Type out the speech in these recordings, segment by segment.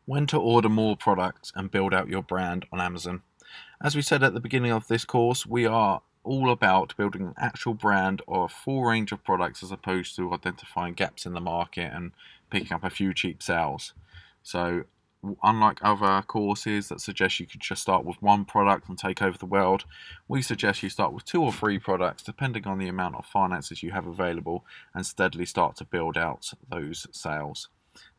When to order more products and build out your brand on Amazon. As we said at the beginning of this course, we are all about building an actual brand or a full range of products as opposed to identifying gaps in the market and picking up a few cheap sales. So, unlike other courses that suggest you could just start with one product and take over the world, we suggest you start with two or three products depending on the amount of finances you have available and steadily start to build out those sales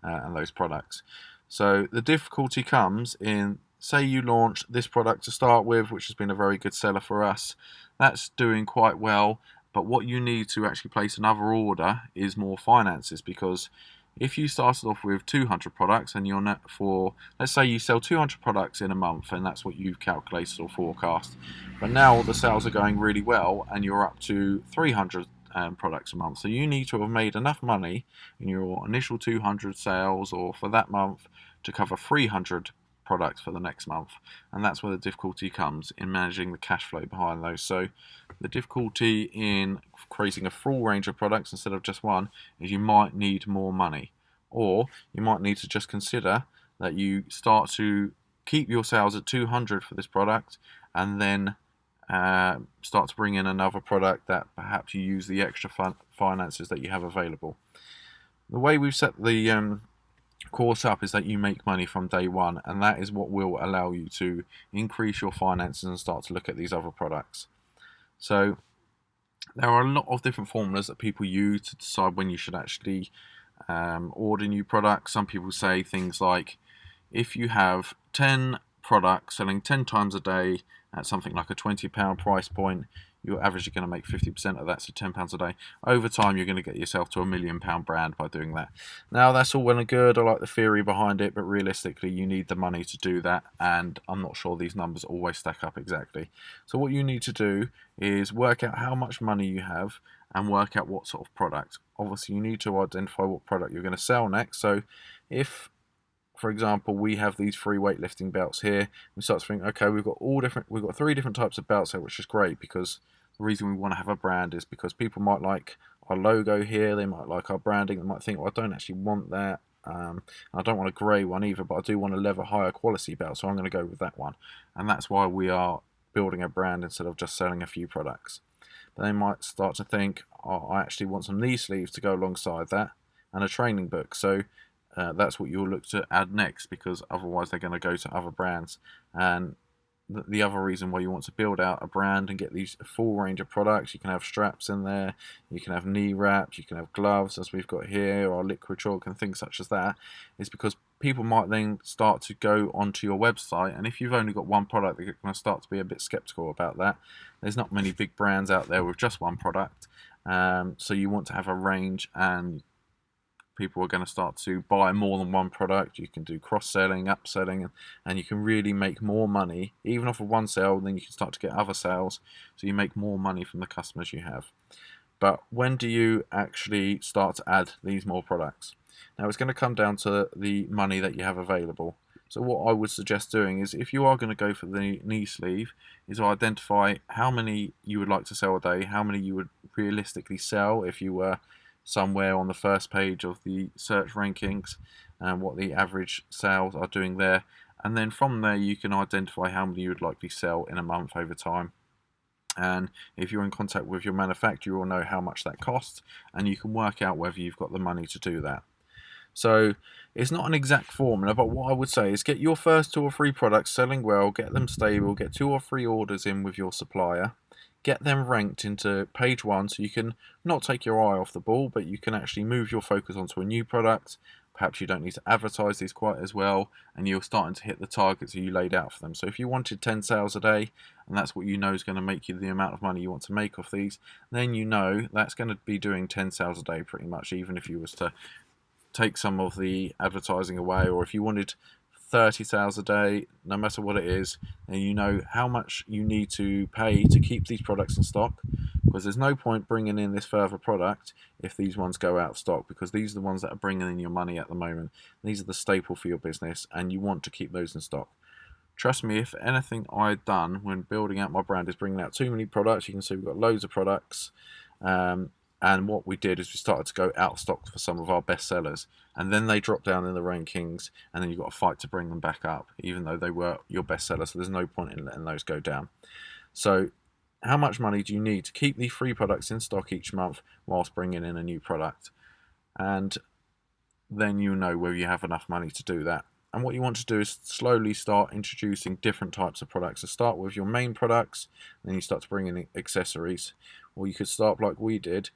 and those products. So the difficulty comes in, say you launch this product to start with, which has been a very good seller for us. That's doing quite well, but what you need to actually place another order is more finances, because if you started off with 200 products and you're net for, let's say you sell 200 products in a month and that's what you've calculated or forecast, but now the sales are going really well and you're up to 300 products a month. So you need to have made enough money in your initial 200 sales or for that month to cover 300 products for the next month, and that's where the difficulty comes in managing the cash flow behind those. So the difficulty in creating a full range of products instead of just one is you might need more money, or you might need to just consider that you start to keep your sales at 200 for this product and then start to bring in another product that perhaps you use the extra finances that you have available. The way we've set the course up is that you make money from day one, and that is what will allow you to increase your finances and start to look at these other products. So there are a lot of different formulas that people use to decide when you should actually order new products. Some people say things like, if you have 10 products selling 10 times a day at something like a £20 price point, you're averagely going to make 50% of that, so £10 a day. Over time, you're going to get yourself to £1 million brand by doing that. Now, that's all well and good. I like the theory behind it, but realistically, you need the money to do that, and I'm not sure these numbers always stack up exactly. So what you need to do is work out how much money you have and work out what sort of product. Obviously, you need to identify what product you're going to sell next. So if, for example, we have these free weightlifting belts here, we start to think, okay, we've got three different types of belts here, which is great, because the reason we want to have a brand is because people might like our logo here, they might like our branding, they might think, well, I don't actually want that. I don't want a grey one either, but I do want a leather higher quality belt, so I'm going to go with that one. And that's why we are building a brand instead of just selling a few products. But they might start to think, oh, I actually want some knee sleeves to go alongside that and a training book. So that's what you'll look to add next, because otherwise they're going to go to other brands. And the other reason why you want to build out a brand and get these full range of products, you can have straps in there, you can have knee wraps, you can have gloves as we've got here, or liquid chalk and things such as that, is because people might then start to go onto your website, and if you've only got one product, they're going to start to be a bit skeptical about that. There's not many big brands out there with just one product, so you want to have a range, and people are going to start to buy more than one product. You can do cross-selling, upselling, and you can really make more money even off of one sale. Then you can start to get other sales, so you make more money from the customers you have. But when do you actually start to add these more products? Now, it's going to come down to the money that you have available. So what I would suggest doing is, if you are going to go for the knee sleeve, is to identify how many you would like to sell a day, how many you would realistically sell if you were somewhere on the first page of the search rankings, and what the average sales are doing there. And then from there you can identify how many you would likely sell in a month over time. And if you're in contact with your manufacturer, you'll know how much that costs, and you can work out whether you've got the money to do that. So it's not an exact formula, but what I would say is get your first two or three products selling well, get them stable, get two or three orders in with your supplier, get them ranked into page one, so you can not take your eye off the ball, but you can actually move your focus onto a new product. Perhaps you don't need to advertise these quite as well, and you're starting to hit the targets that you laid out for them. So if you wanted 10 sales a day, and that's what you know is going to make you the amount of money you want to make off these, then you know that's going to be doing 10 sales a day pretty much, even if you was to take some of the advertising away. Or if you wanted 30 sales a day, no matter what it is, then you know how much you need to pay to keep these products in stock, because there's no point bringing in this further product if these ones go out of stock, because these are the ones that are bringing in your money at the moment. These are the staple for your business, and you want to keep those in stock. Trust me, if anything I've done when building out my brand is bringing out too many products, you can see we've got loads of products, and what we did is we started to go out of stock for some of our best sellers, and then they drop down in the rankings, and then you've got to fight to bring them back up, even though they were your best seller. So there's no point in letting those go down. So how much money do you need to keep the free products in stock each month whilst bringing in a new product? And then you know whether you have enough money to do that. And what you want to do is slowly start introducing different types of products. So start with your main products, and then you start to bring in accessories. Or you could start like we did.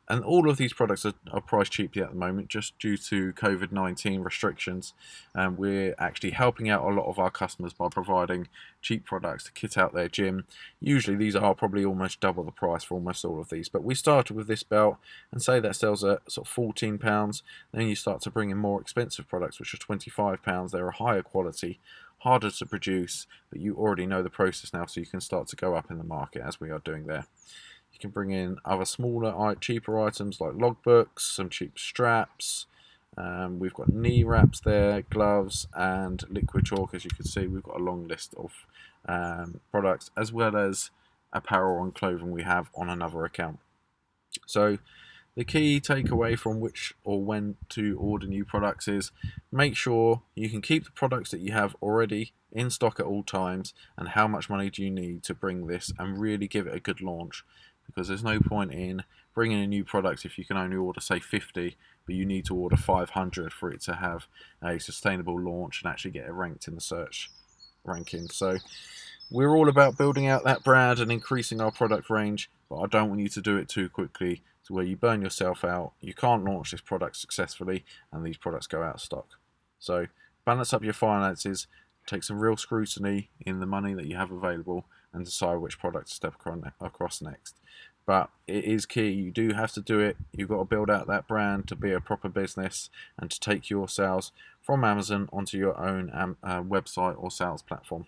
And all of these products are priced cheaply at the moment just due to COVID-19 restrictions. We're actually helping out a lot of our customers by providing cheap products to kit out their gym. Usually these are probably almost double the price for almost all of these. But we started with this belt, and say that sells at sort of £14. Then you start to bring in more expensive products, which are £25. They're a higher quality, harder to produce, but you already know the process now, so you can start to go up in the market as we are doing there. You can bring in other smaller, cheaper items like logbooks, some cheap straps. We've got knee wraps there, gloves, and liquid chalk. As you can see, we've got a long list of products, as well as apparel and clothing we have on another account. So the key takeaway from which or when to order new products is make sure you can keep the products that you have already in stock at all times, and how much money do you need to bring this and really give it a good launch, because there's no point in bringing in new products if you can only order say 50, but you need to order 500 for it to have a sustainable launch and actually get it ranked in the search ranking. So we're all about building out that brand and increasing our product range, but I don't want you to do it too quickly to where you burn yourself out, you can't launch this product successfully, and these products go out of stock. So balance up your finances, take some real scrutiny in the money that you have available, and decide which product to step across next. But it is key, you do have to do it. You've got to build out that brand to be a proper business and to take your sales from Amazon onto your own website or sales platform.